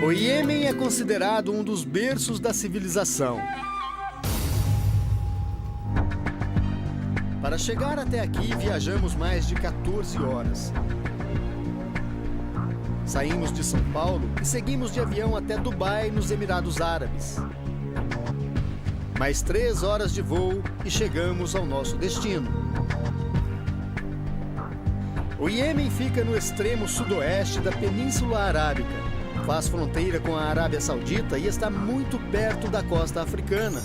O Iêmen é considerado um dos berços da civilização. Para chegar até aqui, viajamos mais de 14 horas. Saímos de São Paulo e seguimos de avião até Dubai, nos Emirados Árabes. Mais 3 horas de voo e chegamos ao nosso destino. O Iêmen fica no extremo sudoeste da Península Arábica. Faz fronteira com a Arábia Saudita e está muito perto da costa africana.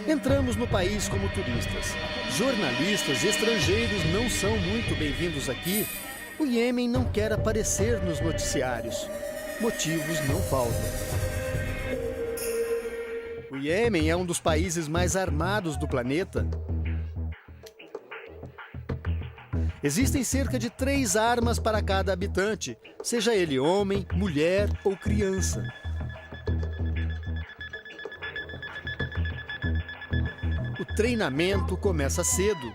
Entramos no país como turistas. Jornalistas estrangeiros não são muito bem-vindos aqui. O Iêmen não quer aparecer nos noticiários. Motivos não faltam. O Iêmen é um dos países mais armados do planeta. Existem cerca de 3 armas para cada habitante, seja ele homem, mulher ou criança. O treinamento começa cedo.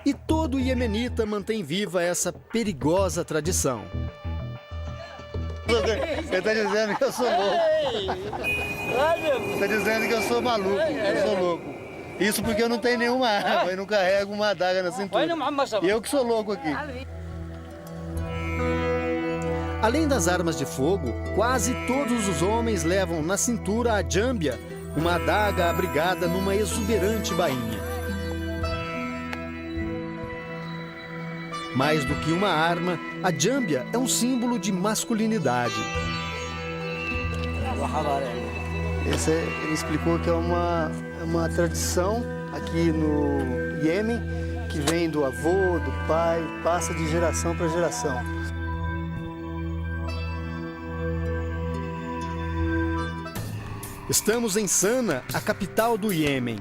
E todo iemenita mantém viva essa perigosa tradição. Você está dizendo que eu sou louco. Está dizendo que eu sou maluco, eu sou louco. Isso porque eu não tenho nenhuma arma, eu não carrego uma adaga na cintura. E eu que sou louco aqui. Além das armas de fogo, quase todos os homens levam na cintura a jambia, uma adaga abrigada numa exuberante bainha. Mais do que uma arma, a jambia é um símbolo de masculinidade. Ele explicou que é uma tradição aqui no Iêmen que vem do avô, do pai, passa de geração para geração. Estamos em Sana, a capital do Iêmen.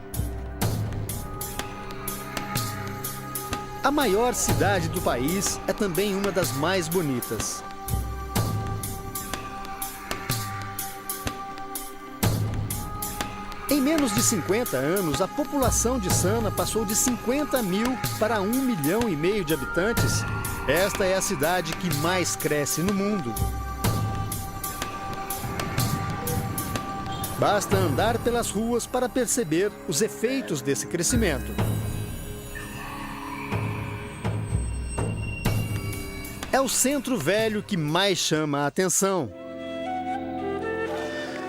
A maior cidade do país é também uma das mais bonitas. Em menos de 50 anos, a população de Sana passou de 50 mil para 1,5 milhão de habitantes. Esta é a cidade que mais cresce no mundo. Basta andar pelas ruas para perceber os efeitos desse crescimento. É o centro velho que mais chama a atenção.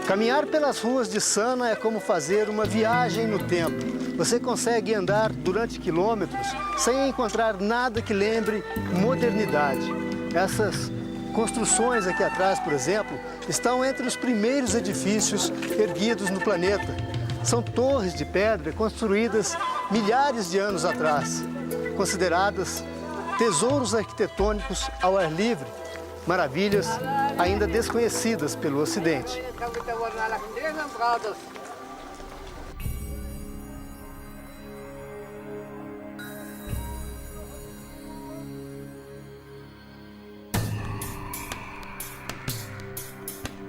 Caminhar pelas ruas de Sana é como fazer uma viagem no tempo. Você consegue andar durante quilômetros sem encontrar nada que lembre modernidade. Essas construções aqui atrás, por exemplo, estão entre os primeiros edifícios erguidos no planeta. São torres de pedra construídas milhares de anos atrás, consideradas tesouros arquitetônicos ao ar livre, maravilhas ainda desconhecidas pelo Ocidente.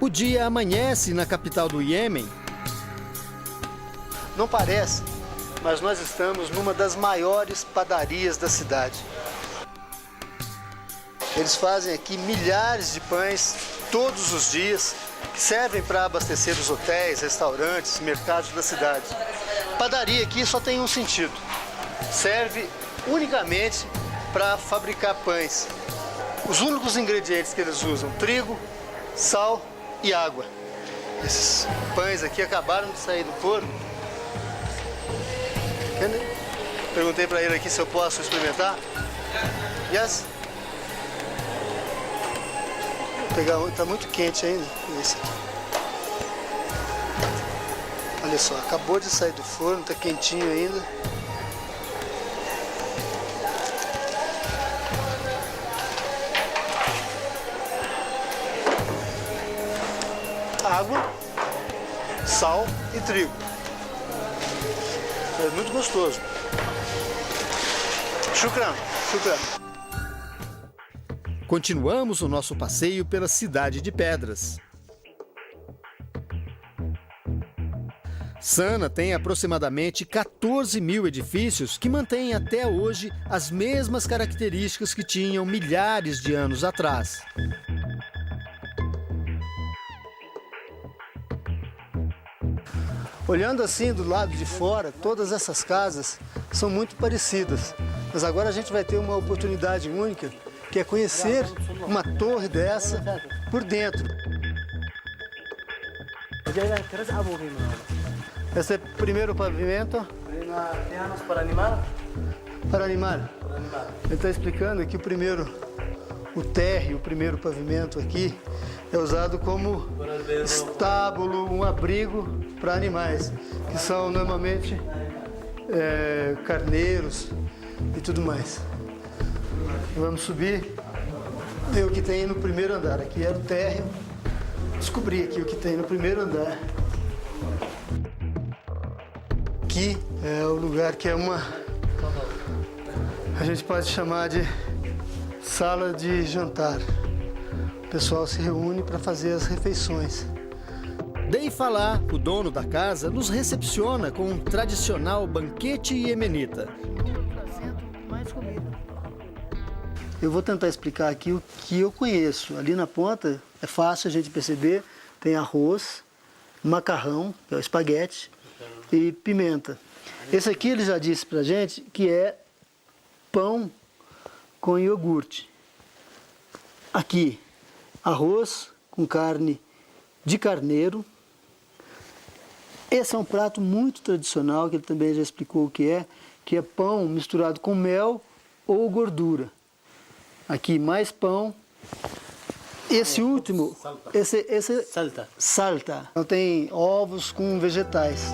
O dia amanhece na capital do Iêmen. Não parece, mas nós estamos numa das maiores padarias da cidade. Eles fazem aqui milhares de pães todos os dias, que servem para abastecer os hotéis, restaurantes, mercados da cidade. Padaria aqui só tem um sentido: serve unicamente para fabricar pães. Os únicos ingredientes que eles usam: trigo, sal e água. Esses pães aqui acabaram de sair do forno. Perguntei para ele aqui se eu posso experimentar. Yes? Vou pegar um, tá muito quente ainda. Esse aqui. Olha só, acabou de sair do forno, tá quentinho ainda. Água, sal e trigo. É muito gostoso. Shukran, shukran. Continuamos o nosso passeio pela Cidade de Pedras. Sana tem aproximadamente 14 mil edifícios que mantêm até hoje as mesmas características que tinham milhares de anos atrás. Olhando assim do lado de fora, todas essas casas são muito parecidas. Mas agora a gente vai ter uma oportunidade única, que é conhecer uma torre dessa por dentro. Esse é o primeiro pavimento. Para animar? Para animar. Ele está explicando que o térreo, o primeiro pavimento aqui, é usado como estábulo, um abrigo para animais, que são normalmente carneiros e tudo mais. Vamos subir, ver o que tem no primeiro andar. Aqui era o térreo. Descobri aqui o que tem no primeiro andar. Aqui é o lugar que é a gente pode chamar de sala de jantar. O pessoal se reúne para fazer as refeições. Dei Falá, o dono da casa, nos recepciona com um tradicional banquete iemenita. Eu vou tentar explicar aqui o que eu conheço. Ali na ponta é fácil a gente perceber, tem arroz, macarrão, que é o espaguete, e pimenta. Esse aqui ele já disse pra gente que é pão com iogurte. Aqui, arroz com carne de carneiro. Esse é um prato muito tradicional, que ele também já explicou o que é pão misturado com mel ou gordura. Aqui mais pão. Esse último, esse salta. Então tem ovos com vegetais.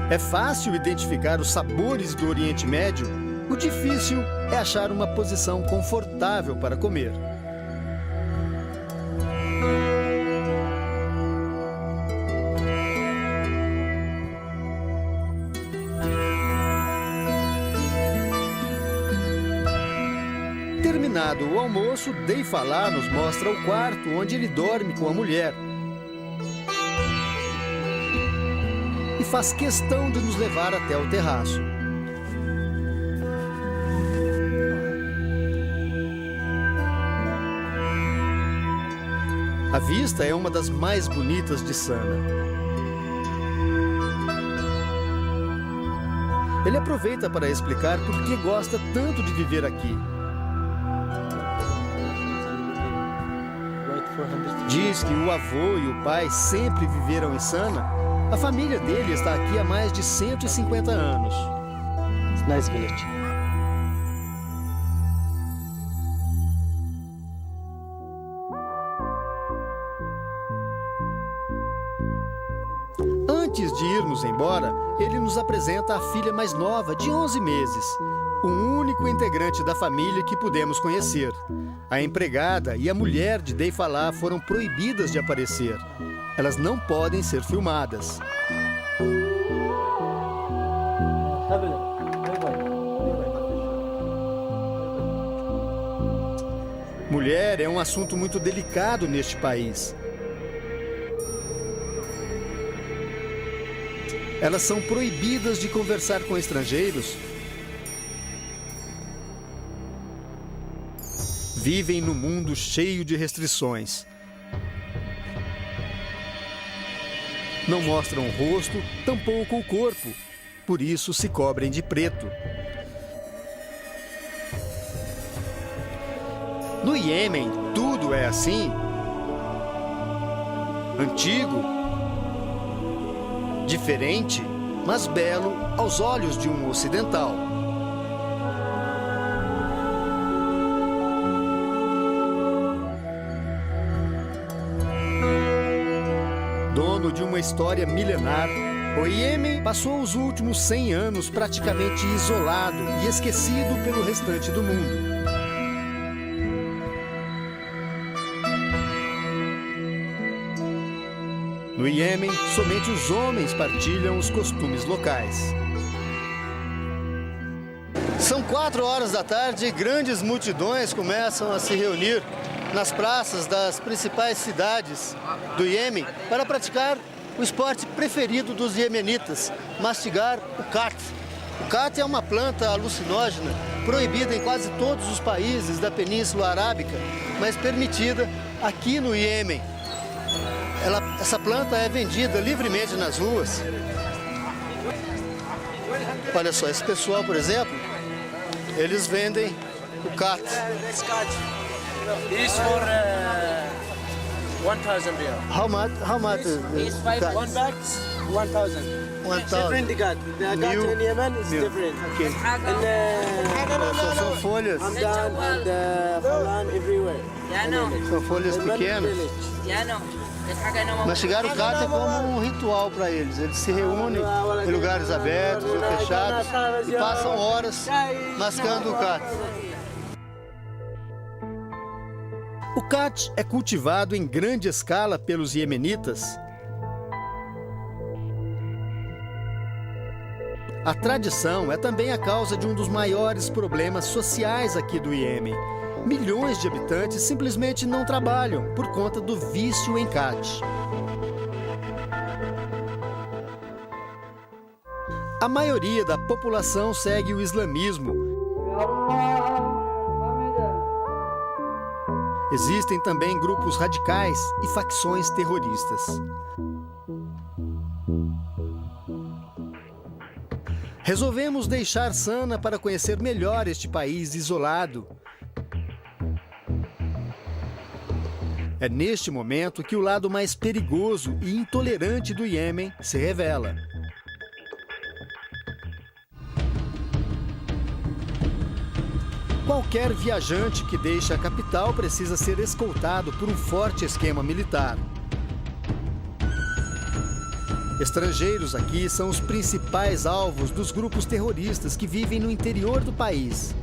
É fácil identificar os sabores do Oriente Médio. O difícil é achar uma posição confortável para comer. Terminado o almoço, Dei Falá nos mostra o quarto onde ele dorme com a mulher. E faz questão de nos levar até o terraço. A vista é uma das mais bonitas de Sana. Ele aproveita para explicar por que gosta tanto de viver aqui. Diz que o avô e o pai sempre viveram em Sana. A família dele está aqui há mais de 150 anos. It's a nice village. Antes de irmos embora, ele nos apresenta a filha mais nova, de 11 meses. O único integrante da família que pudemos conhecer. A empregada e a mulher de Dei Falá foram proibidas de aparecer. Elas não podem ser filmadas. Mulher é um assunto muito delicado neste país. Elas são proibidas de conversar com estrangeiros. Vivem num mundo cheio de restrições. Não mostram o rosto, tampouco o corpo. Por isso se cobrem de preto. No Iêmen, tudo é assim. Antigo, diferente, mas belo aos olhos de um ocidental. Dono de uma história milenar, o Iêmen passou os últimos 100 anos praticamente isolado e esquecido pelo restante do mundo. No Iêmen, somente os homens partilham os costumes locais. São 4 horas da tarde e grandes multidões começam a se reunir nas praças das principais cidades do Iêmen para praticar o esporte preferido dos iemenitas, mastigar o khat. O khat é uma planta alucinógena, proibida em quase todos os países da Península Arábica, mas permitida aqui no Iêmen. Essa planta é vendida livremente nas ruas. Olha só, esse pessoal, por exemplo, eles vendem o khat. This for 1,000 riyal. How much is It's khat? one bag, 1,000. 1,000. Different the gat. The gat Mil. in Yemen is Mil. different. Okay. And São folhas, Hamdan and Falan everywhere. são folhas Yemen pequenas. village. Mastigar o khat é como um ritual para eles. Eles se reúnem em lugares abertos ou fechados e passam horas mascando o khat. O khat é cultivado em grande escala pelos iemenitas. A tradição é também a causa de um dos maiores problemas sociais aqui do Iêmen. Milhões de habitantes simplesmente não trabalham por conta do vício em khat. A maioria da população segue o islamismo. Existem também grupos radicais e facções terroristas. Resolvemos deixar Sana para conhecer melhor este país isolado. É neste momento que o lado mais perigoso e intolerante do Iêmen se revela. Qualquer viajante que deixe a capital precisa ser escoltado por um forte esquema militar. Estrangeiros aqui são os principais alvos dos grupos terroristas que vivem no interior do país.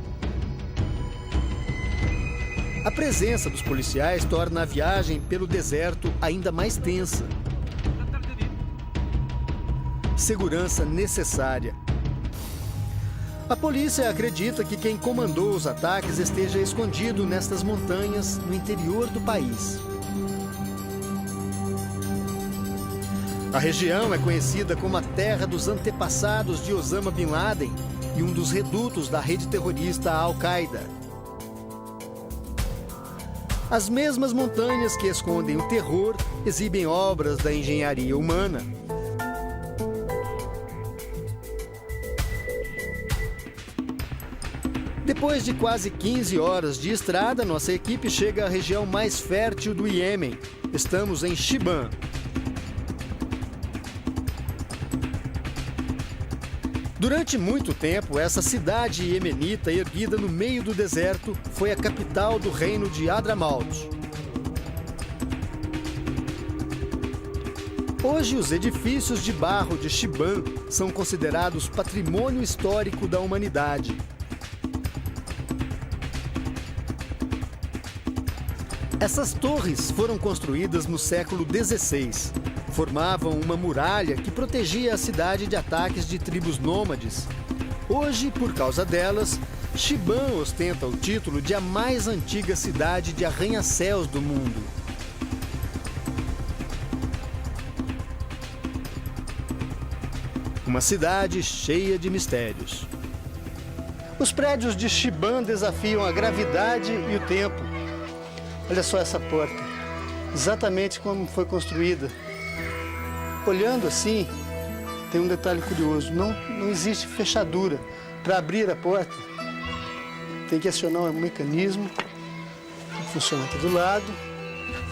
A presença dos policiais torna a viagem pelo deserto ainda mais tensa. Segurança necessária. A polícia acredita que quem comandou os ataques esteja escondido nestas montanhas no interior do país. A região é conhecida como a terra dos antepassados de Osama Bin Laden e um dos redutos da rede terrorista Al-Qaeda. As mesmas montanhas que escondem o terror exibem obras da engenharia humana. Depois de quase 15 horas de estrada, nossa equipe chega à região mais fértil do Iêmen. Estamos em Shiban. Durante muito tempo, essa cidade iemenita, erguida no meio do deserto, foi a capital do reino de Hadramaut. Hoje, os edifícios de barro de Shiban são considerados patrimônio histórico da humanidade. Essas torres foram construídas no século XVI. Formavam uma muralha que protegia a cidade de ataques de tribos nômades. Hoje, por causa delas, Shiban ostenta o título de a mais antiga cidade de arranha-céus do mundo. Uma cidade cheia de mistérios. Os prédios de Shiban desafiam a gravidade e o tempo. Olha só essa porta, exatamente como foi construída. Olhando assim, tem um detalhe curioso, não existe fechadura. Para abrir a porta, tem que acionar um mecanismo que funciona aqui do lado.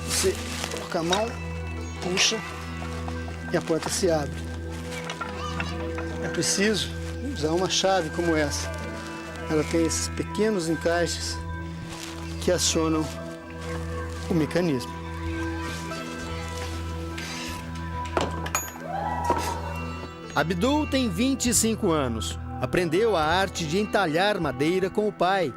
Você coloca a mão, puxa e a porta se abre. É preciso usar uma chave como essa. Ela tem esses pequenos encaixes que acionam o mecanismo. Abdul tem 25 anos. Aprendeu a arte de entalhar madeira com o pai.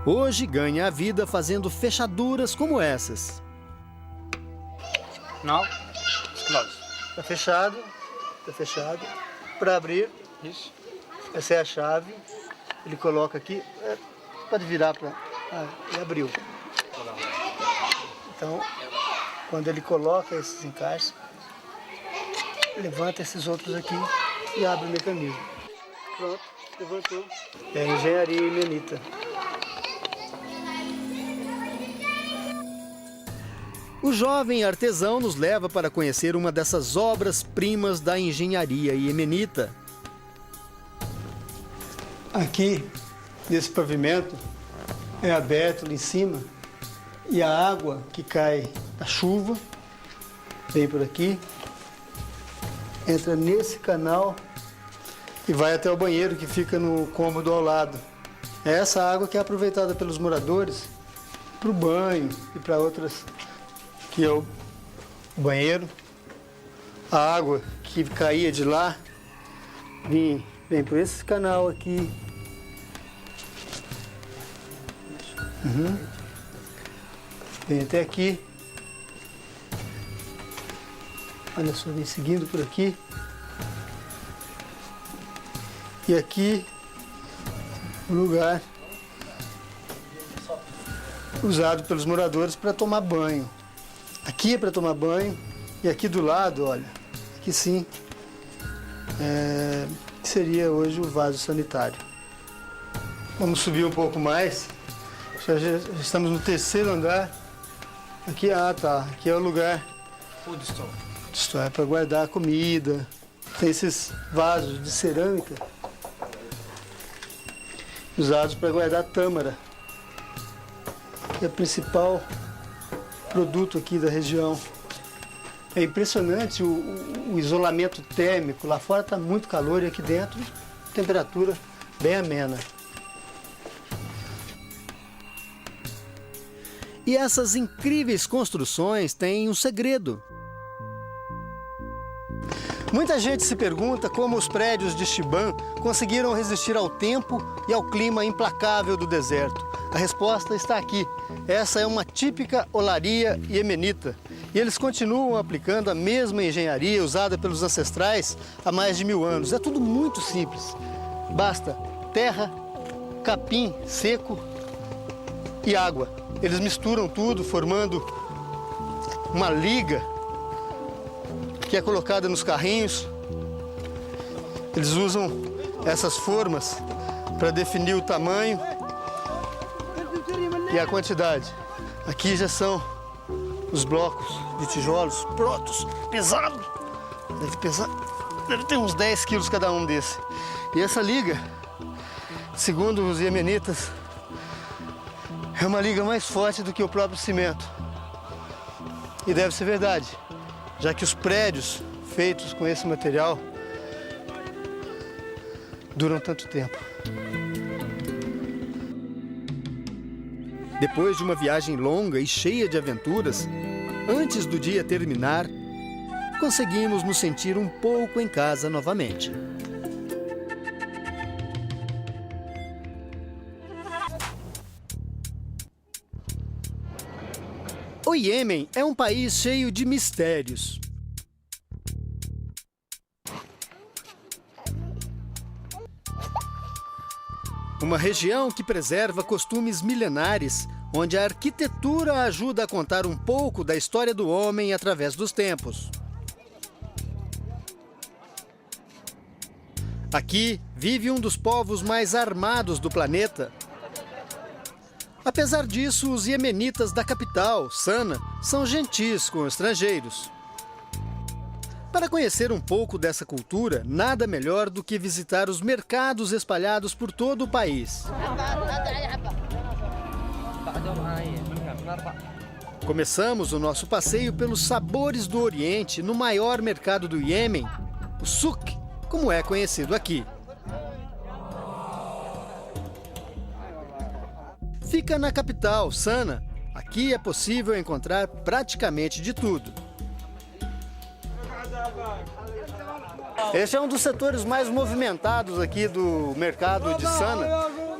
Hoje ganha a vida fazendo fechaduras como essas. Now, it's closed. Está fechado. Está fechado. Para abrir, Yes. essa é a chave. Ele coloca aqui. Pode virar para... e abriu. Então, Quando ele coloca esses encaixes, levanta esses outros aqui e abre o mecanismo. Pronto, levantou. É a engenharia iemenita. O jovem artesão nos leva para conhecer uma dessas obras-primas da engenharia iemenita. Aqui, nesse pavimento, é aberto ali em cima e a água que cai da chuva vem por aqui, entra nesse canal e vai até o banheiro que fica no cômodo ao lado. É essa água que é aproveitada pelos moradores para o banho e para outras. Aqui é o banheiro. A água que caía de lá vem por esse canal aqui. Vem até aqui. Olha só, vem seguindo por aqui. E aqui o lugar usado pelos moradores para tomar banho. Aqui é para tomar banho e aqui do lado, olha, aqui sim, seria hoje o vaso sanitário. Vamos subir um pouco mais. Já estamos no 3º andar. Aqui, aqui é o lugar. Food store. É para guardar a comida. Tem esses vasos de cerâmica usados para guardar tâmara, que é o principal produto aqui da região. É impressionante o isolamento térmico. Lá fora está muito calor e aqui dentro temperatura bem amena. E essas incríveis construções têm um segredo. Muita gente se pergunta como os prédios de Shiban conseguiram resistir ao tempo e ao clima implacável do deserto. A resposta está aqui. Essa é uma típica olaria iemenita. E eles continuam aplicando a mesma engenharia usada pelos ancestrais há mais de 1000 anos. É tudo muito simples. Basta terra, capim seco e água. Eles misturam tudo, formando uma liga que é colocada nos carrinhos. Eles usam essas formas para definir o tamanho e a quantidade. Aqui já são os blocos de tijolos prontos, pesado. Deve ter uns 10 quilos cada um desse. E essa liga, segundo os iemenitas, é uma liga mais forte do que o próprio cimento. E deve ser verdade, já que os prédios feitos com esse material duram tanto tempo. Depois de uma viagem longa e cheia de aventuras, antes do dia terminar, conseguimos nos sentir um pouco em casa novamente. O Iêmen é um país cheio de mistérios. Uma região que preserva costumes milenares, onde a arquitetura ajuda a contar um pouco da história do homem através dos tempos. Aqui vive um dos povos mais armados do planeta. Apesar disso, os iemenitas da capital, Sana, são gentis com estrangeiros. Para conhecer um pouco dessa cultura, nada melhor do que visitar os mercados espalhados por todo o país. Começamos o nosso passeio pelos sabores do Oriente no maior mercado do Iêmen, o Souk, como é conhecido aqui. Fica na capital, Sana. Aqui é possível encontrar praticamente de tudo. Esse é um dos setores mais movimentados aqui do mercado de Sana,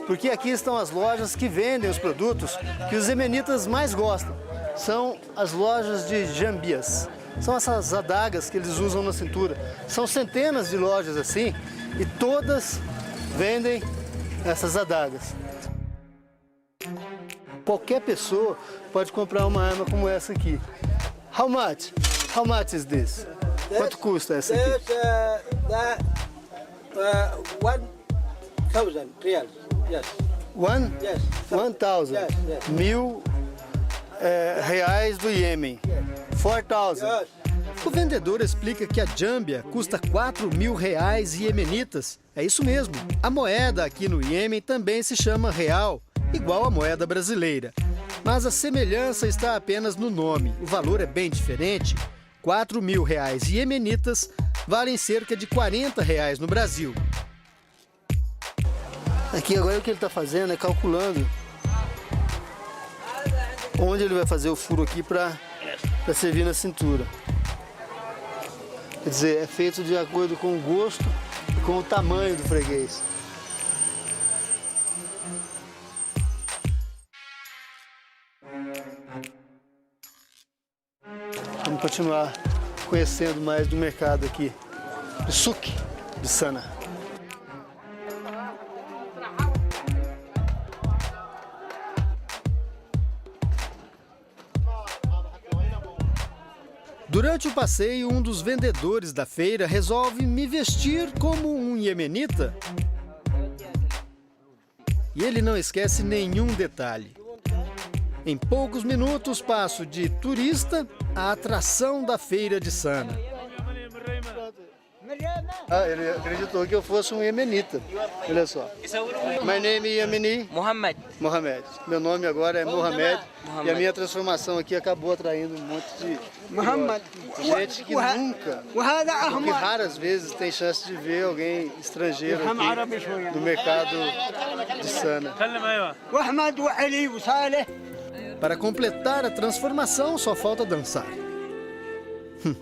porque aqui estão as lojas que vendem os produtos que os iemenitas mais gostam. São as lojas de jambias. São essas adagas que eles usam na cintura. São centenas de lojas assim e todas vendem essas adagas. Qualquer pessoa pode comprar uma arma como essa aqui. How much? How much is this? Quanto custa essa aqui? That 1,000 reals. Yes. One? Yes. 1,000. Yes, yes. 1.000 reais do Iêmen. 4,000. Yes. O vendedor explica que a jâmbia custa 4.000 reais iemenitas. É isso mesmo. A moeda aqui no Iêmen também se chama real, igual a moeda brasileira. Mas a semelhança está apenas no nome. O valor é bem diferente. 4.000 reais iemenitas valem cerca de 40 reais no Brasil. Aqui agora o que ele está fazendo é calculando onde ele vai fazer o furo aqui para servir na cintura. Quer dizer, é feito de acordo com o gosto e com o tamanho do freguês. Vamos continuar conhecendo mais do mercado aqui, do Souk de Sana. Durante o passeio, um dos vendedores da feira resolve me vestir como um iemenita. E ele não esquece nenhum detalhe. Em poucos minutos passo de turista à atração da feira de Sana. Ele acreditou que eu fosse um iemenita. Olha só. My name is Yemeni. Mohammed. Mohamed. Meu nome agora é Mohamed. E a minha transformação aqui acabou atraindo um monte de gente que nunca, que raras vezes tem chance de ver alguém estrangeiro aqui no mercado de Sana. Para completar a transformação, só falta dançar.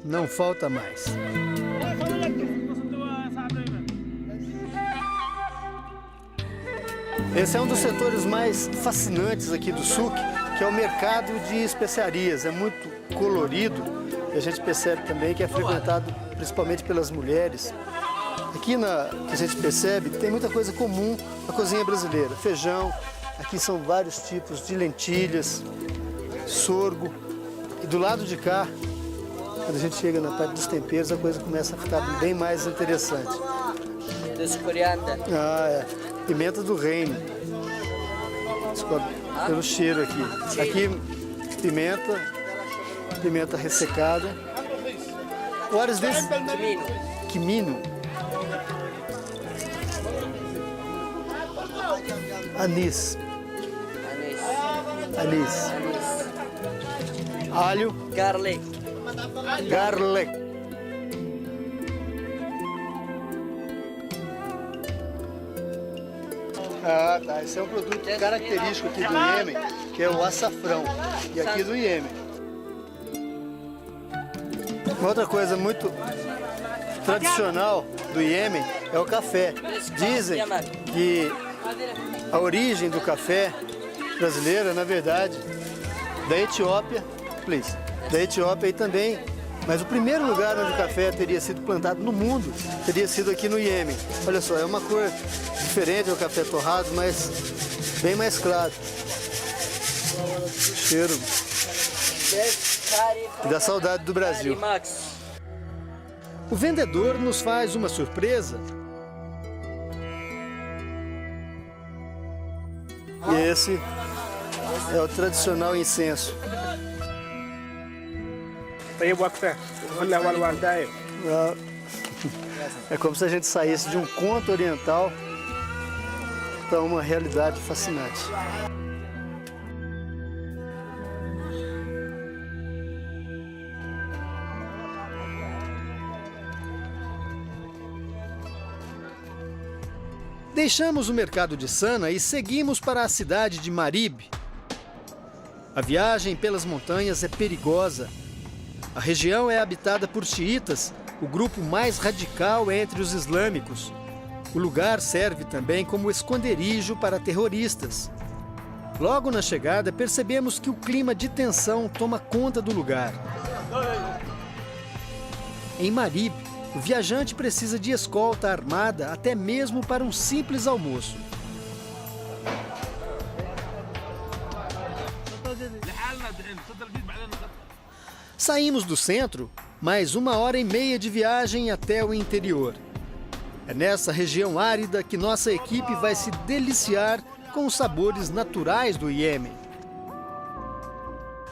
Não falta mais. Esse é um dos setores mais fascinantes aqui do Souk, que é o mercado de especiarias. É muito colorido e a gente percebe também que é frequentado principalmente pelas mulheres. Aqui que a gente percebe tem muita coisa comum na cozinha brasileira. Feijão, aqui são vários tipos de lentilhas, sorgo. E do lado de cá, quando a gente chega na parte dos temperos, a coisa começa a ficar bem mais interessante. This coriander. Pimenta do reino. Descobre pelo cheiro aqui. Aqui, pimenta ressecada. What is this? Quimino. Anis. Alho. Garlic. Ah, tá. Esse é um produto característico aqui do Iêmen, que é o açafrão. E aqui do Iêmen. Outra coisa muito tradicional do Iêmen é o café. Dizem que a origem do café brasileiro, na verdade, da Etiópia, da Etiópia e também, mas o primeiro lugar onde o café teria sido plantado no mundo teria sido aqui no Iêmen. Olha só, é uma cor diferente ao café torrado, mas bem mais claro. Cheiro que dá saudade do Brasil. O vendedor nos faz uma surpresa. E esse é o tradicional incenso. É como se a gente saísse de um conto oriental para uma realidade fascinante. Deixamos o mercado de Sana e seguimos para a cidade de Marib. A viagem pelas montanhas é perigosa. A região é habitada por xiitas, o grupo mais radical entre os islâmicos. O lugar serve também como esconderijo para terroristas. Logo na chegada, percebemos que o clima de tensão toma conta do lugar. Em Marib, o viajante precisa de escolta armada até mesmo para um simples almoço. Saímos do centro, mais 1h30 de viagem até o interior. É nessa região árida que nossa equipe vai se deliciar com os sabores naturais do Iêmen.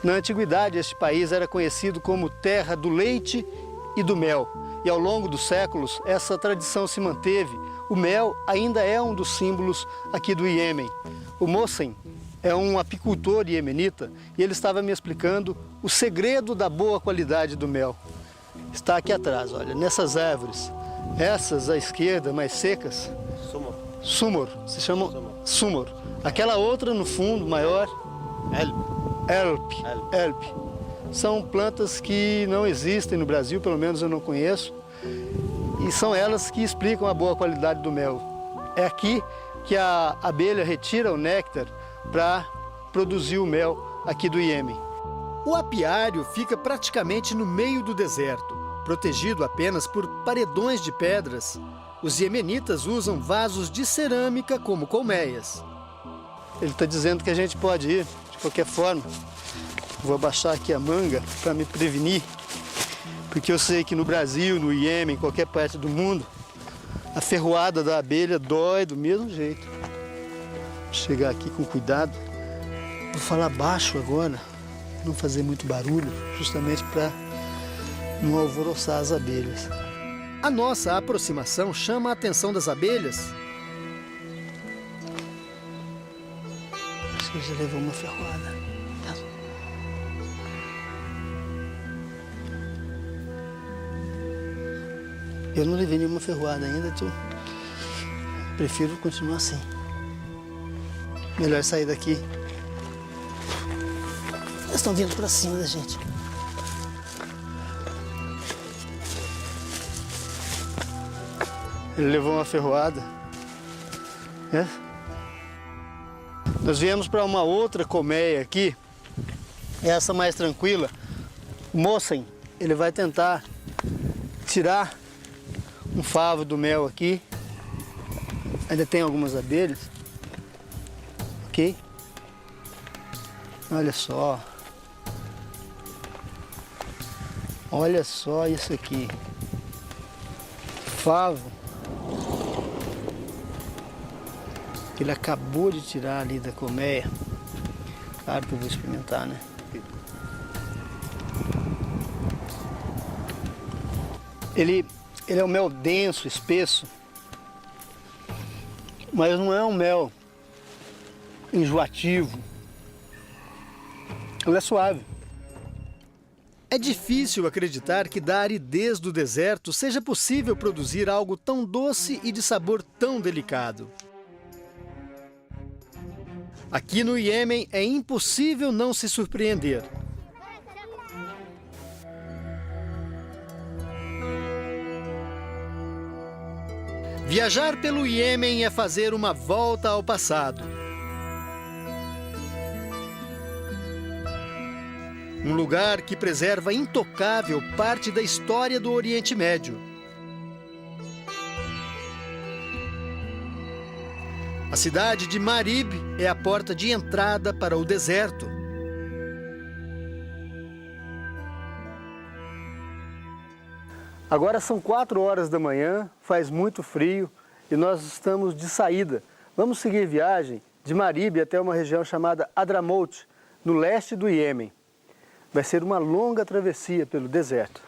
Na antiguidade, este país era conhecido como terra do leite e do mel. E ao longo dos séculos, essa tradição se manteve. O mel ainda é um dos símbolos aqui do Iêmen. O Mohsen é um apicultor iemenita e ele estava me explicando o segredo da boa qualidade do mel. Está aqui atrás, olha, nessas árvores. Essas à esquerda, mais secas, sumor, se chamam sumor. Aquela outra no fundo, maior, elp. São plantas que não existem no Brasil, pelo menos eu não conheço, e são elas que explicam a boa qualidade do mel. É aqui que a abelha retira o néctar para produzir o mel aqui do Iêmen. O apiário fica praticamente no meio do deserto, protegido apenas por paredões de pedras. Os iemenitas usam vasos de cerâmica como colmeias. Ele está dizendo que a gente pode ir de qualquer forma. Vou abaixar aqui a manga para me prevenir, porque eu sei que no Brasil, no Iêmen, em qualquer parte do mundo, a ferroada da abelha dói do mesmo jeito. Vou chegar aqui com cuidado. Vou falar baixo agora, não fazer muito barulho, justamente para não alvoroçar as abelhas. A nossa aproximação chama a atenção das abelhas. Acho que já levou uma ferroada. Eu não levei nenhuma ferroada ainda, então prefiro continuar assim. Melhor sair daqui. Eles estão vindo para cima da gente. Ele levou uma ferroada. É? Nós viemos para uma outra colmeia aqui, essa mais tranquila. O Mohsen, ele vai tentar tirar um favo do mel aqui. Ainda tem algumas abelhas. Ok? Olha só. Olha só isso aqui. Favo. Que ele acabou de tirar ali da colmeia. Claro que eu vou experimentar, né? Ele é um mel denso, espesso, mas não é um mel enjoativo. Ele é suave. É difícil acreditar que da aridez do deserto seja possível produzir algo tão doce e de sabor tão delicado. Aqui no Iêmen é impossível não se surpreender. Viajar pelo Iêmen é fazer uma volta ao passado. Um lugar que preserva intocável parte da história do Oriente Médio. A cidade de Marib é a porta de entrada para o deserto. Agora são 4 horas da manhã, faz muito frio e nós estamos de saída. Vamos seguir viagem de Marib até uma região chamada Hadramaut, no leste do Iêmen. Vai ser uma longa travessia pelo deserto.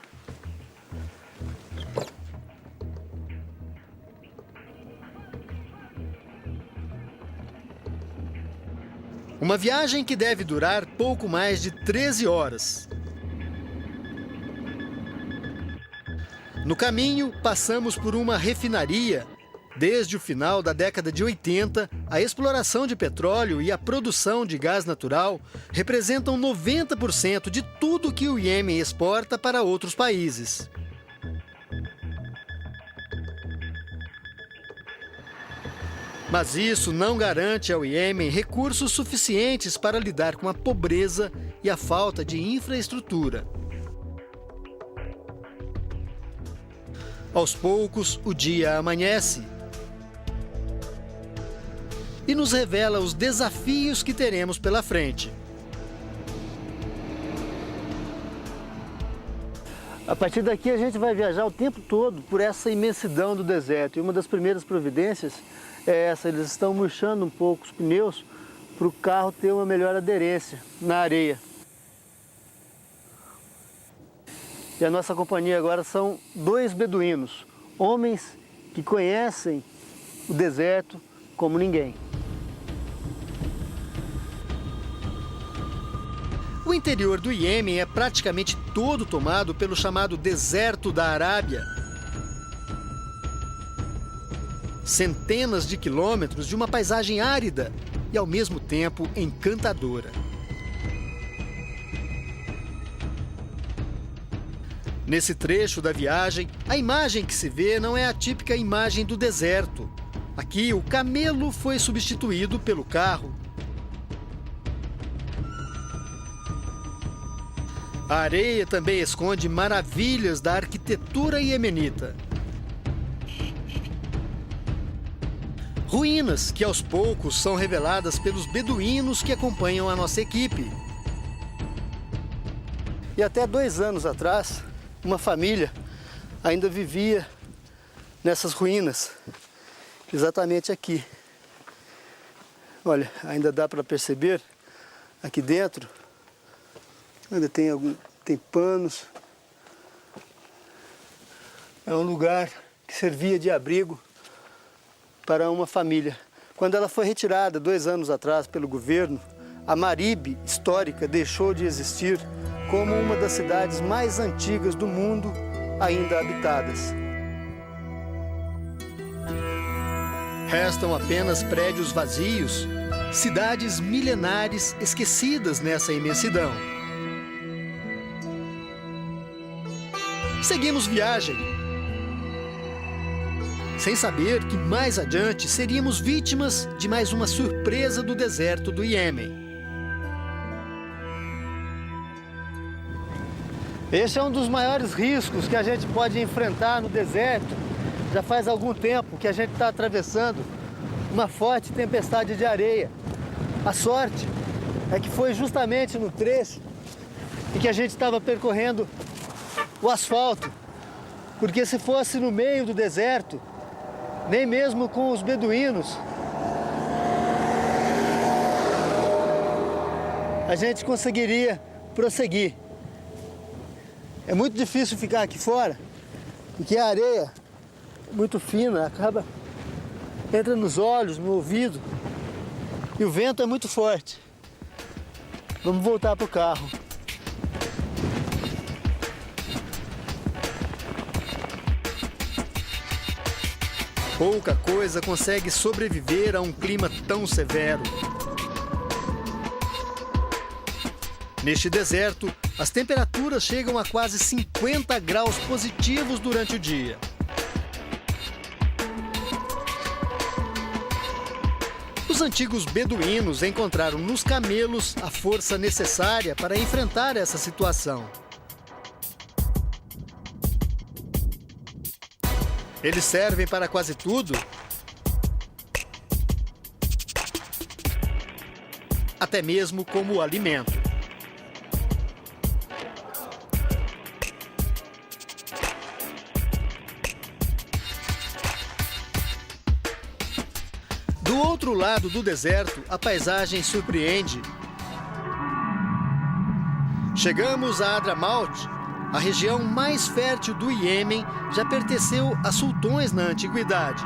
Uma viagem que deve durar pouco mais de 13 horas. No caminho, passamos por uma refinaria. Desde o final da década de 80, a exploração de petróleo e a produção de gás natural representam 90% de tudo que o Iêmen exporta para outros países. Mas isso não garante ao Iêmen recursos suficientes para lidar com a pobreza e a falta de infraestrutura. Aos poucos, o dia amanhece e nos revela os desafios que teremos pela frente. A partir daqui a gente vai viajar o tempo todo por essa imensidão do deserto. E uma das primeiras providências é essa, eles estão murchando um pouco os pneus para o carro ter uma melhor aderência na areia. E a nossa companhia agora são 2 beduínos, homens que conhecem o deserto como ninguém. O interior do Iêmen é praticamente todo tomado pelo chamado Deserto da Arábia. Centenas de quilômetros de uma paisagem árida e, ao mesmo tempo, encantadora. Nesse trecho da viagem, a imagem que se vê não é a típica imagem do deserto. Aqui, o camelo foi substituído pelo carro. A areia também esconde maravilhas da arquitetura iemenita. Ruínas que aos poucos são reveladas pelos beduínos que acompanham a nossa equipe. E até 2 anos atrás, uma família ainda vivia nessas ruínas, exatamente aqui. Olha, ainda dá para perceber aqui dentro, ainda tem panos. É um lugar que servia de abrigo para uma família. Quando ela foi retirada 2 anos atrás pelo governo, a Marib histórica deixou de existir como uma das cidades mais antigas do mundo ainda habitadas. Restam apenas prédios vazios, cidades milenares esquecidas nessa imensidão. Seguimos viagem, sem saber que mais adiante seríamos vítimas de mais uma surpresa do deserto do Iêmen. Esse é um dos maiores riscos que a gente pode enfrentar no deserto. Já faz algum tempo que a gente está atravessando uma forte tempestade de areia. A sorte é que foi justamente no trecho em que a gente estava percorrendo o asfalto, porque se fosse no meio do deserto, nem mesmo com os beduínos, a gente conseguiria prosseguir. É muito difícil ficar aqui fora, porque a areia é muito fina, entra nos olhos, no ouvido, e o vento é muito forte. Vamos voltar para o carro. Pouca coisa consegue sobreviver a um clima tão severo. Neste deserto, as temperaturas chegam a quase 50 graus positivos durante o dia. Os antigos beduínos encontraram nos camelos a força necessária para enfrentar essa situação. Eles servem para quase tudo, até mesmo como alimento. Do outro lado do deserto, a paisagem surpreende. Chegamos a Hadramaut. A região mais fértil do Iêmen já pertenceu a sultões na antiguidade.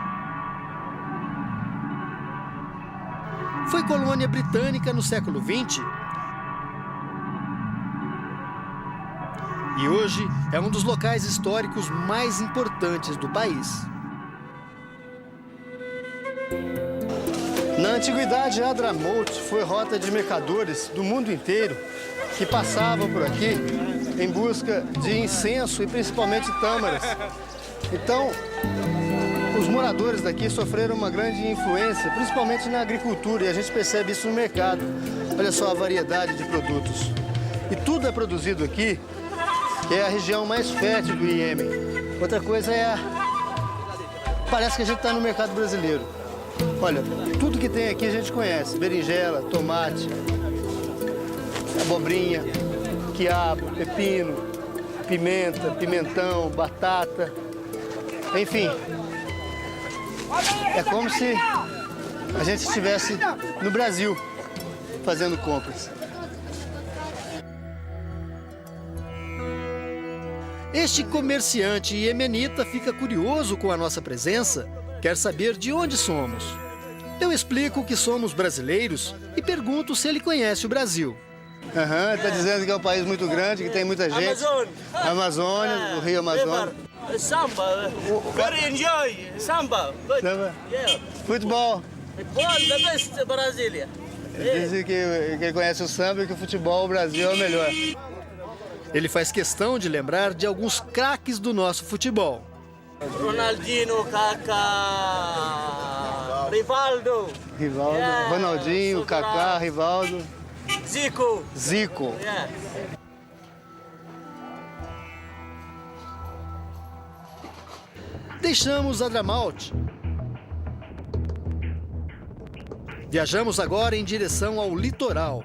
Foi colônia britânica no século XX. E hoje é um dos locais históricos mais importantes do país. Na antiguidade, Hadramaut foi rota de mercadores do mundo inteiro que passavam por aqui em busca de incenso e principalmente tâmaras. Então, os moradores daqui sofreram uma grande influência, principalmente na agricultura, e a gente percebe isso no mercado. Olha só a variedade de produtos. E tudo é produzido aqui, que é a região mais fértil do Iêmen. Outra coisa parece que a gente está no mercado brasileiro. Olha, tudo que tem aqui a gente conhece. Berinjela, tomate, abobrinha, quiabo, pepino. pimenta, pimentão, batata, enfim. É como se a gente estivesse no Brasil fazendo compras. Este comerciante iemenita fica curioso com a nossa presença, quer saber de onde somos. Eu explico que somos brasileiros e pergunto se ele conhece o Brasil. Está dizendo que é um país muito grande, que tem muita gente. Amazônia, o Rio Amazonas. Samba, very enjoy samba. Good. Samba? Yeah. Futebol. Football, the best Brasilia. Ele diz que ele conhece o samba e que o futebol, o Brasil é o melhor. Ele faz questão de lembrar de alguns craques do nosso futebol. Ronaldinho, Kaká, Rivaldo. Rivaldo, Yeah. Ronaldinho, Kaká, Rivaldo, Zico. Zico. Yeah. Deixamos Hadramaut. Viajamos agora em direção ao litoral.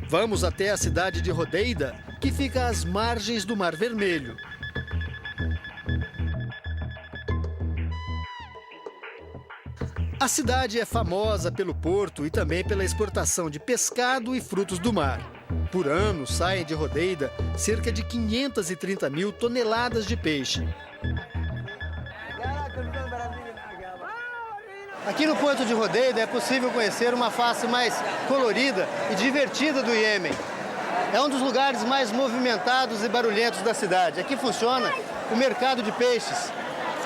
Vamos até a cidade de Hodeida, que fica às margens do Mar Vermelho. A cidade é famosa pelo porto e também pela exportação de pescado e frutos do mar. Por ano, saem de Hodeida cerca de 530 mil toneladas de peixe. Aqui no Porto de Hodeida é possível conhecer uma face mais colorida e divertida do Iêmen. É um dos lugares mais movimentados e barulhentos da cidade. Aqui funciona o mercado de peixes.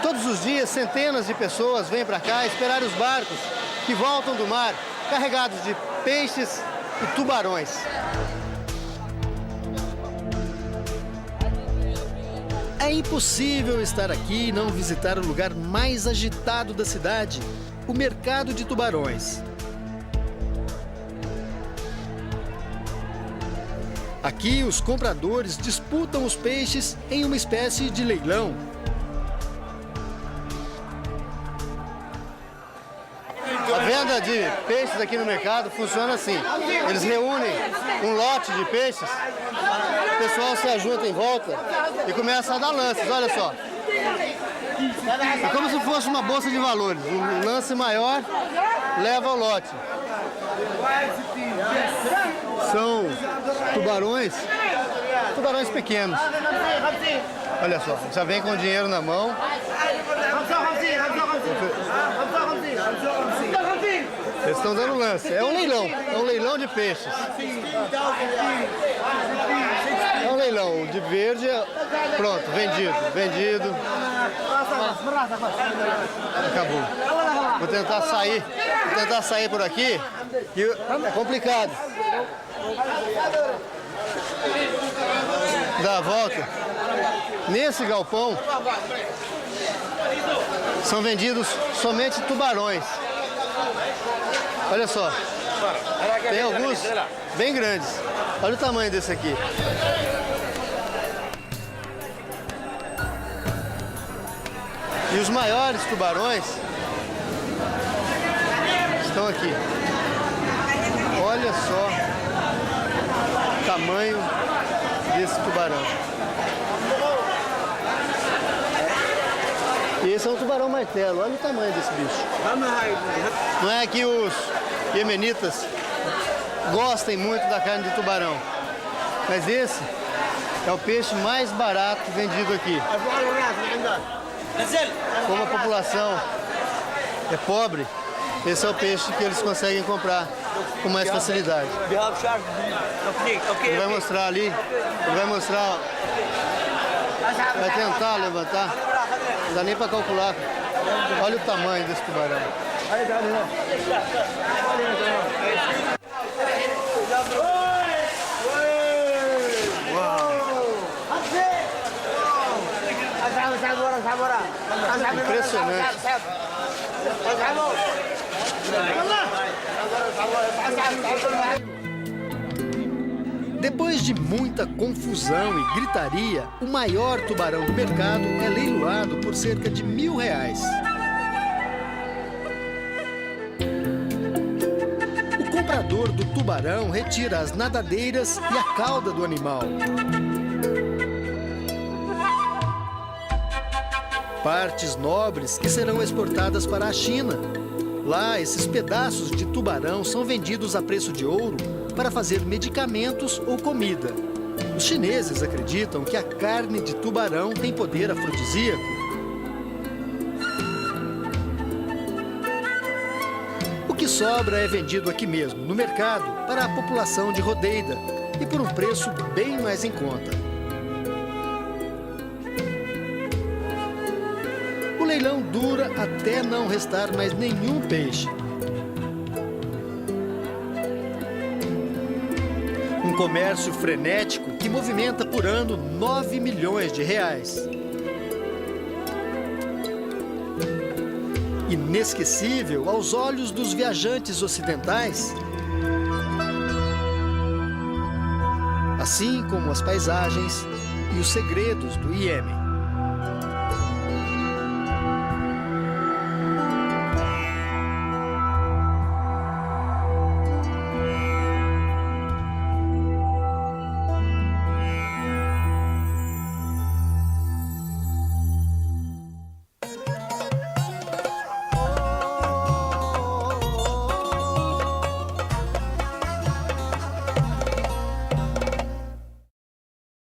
Todos os dias, centenas de pessoas vêm para cá esperar os barcos que voltam do mar, carregados de peixes e tubarões. É impossível estar aqui e não visitar o lugar mais agitado da cidade, o Mercado de Tubarões. Aqui, os compradores disputam os peixes em uma espécie de leilão. A venda de peixes aqui no mercado funciona assim. Eles reúnem um lote de peixes, o pessoal se ajunta em volta e começa a dar lances, olha só. É como se fosse uma bolsa de valores. O lance maior leva ao lote. São tubarões pequenos. Olha só, já vem com o dinheiro na mão. Eles estão dando lance. É um leilão de peixes. É um leilão de verde, pronto, vendido. Acabou. Vou tentar sair por aqui, que é complicado. Dá a volta. Nesse galpão são vendidos somente tubarões. Olha só, tem alguns bem grandes. Olha o tamanho desse aqui. E os maiores tubarões estão aqui. Olha só o tamanho desse tubarão. E esse é um tubarão martelo. Olha o tamanho desse bicho. Não é que os iemenitas gostem muito da carne de tubarão, mas esse é o peixe mais barato vendido aqui. Como a população é pobre, esse é o peixe que eles conseguem comprar com mais facilidade. Ele vai mostrar ali, vai tentar levantar, não dá nem para calcular. Olha o tamanho desse tubarão. Impressionante. Depois de muita confusão e gritaria, o maior tubarão do mercado é leiloado por cerca de R$ 1.000. O operador do tubarão retira as nadadeiras e a cauda do animal. Partes nobres que serão exportadas para a China. Lá, esses pedaços de tubarão são vendidos a preço de ouro para fazer medicamentos ou comida. Os chineses acreditam que a carne de tubarão tem poder afrodisíaco. O que sobra é vendido aqui mesmo, no mercado, para a população de Rodeida e por um preço bem mais em conta. O leilão dura até não restar mais nenhum peixe. Um comércio frenético que movimenta por ano 9 milhões de reais. Inesquecível aos olhos dos viajantes ocidentais, assim como as paisagens e os segredos do Iêmen.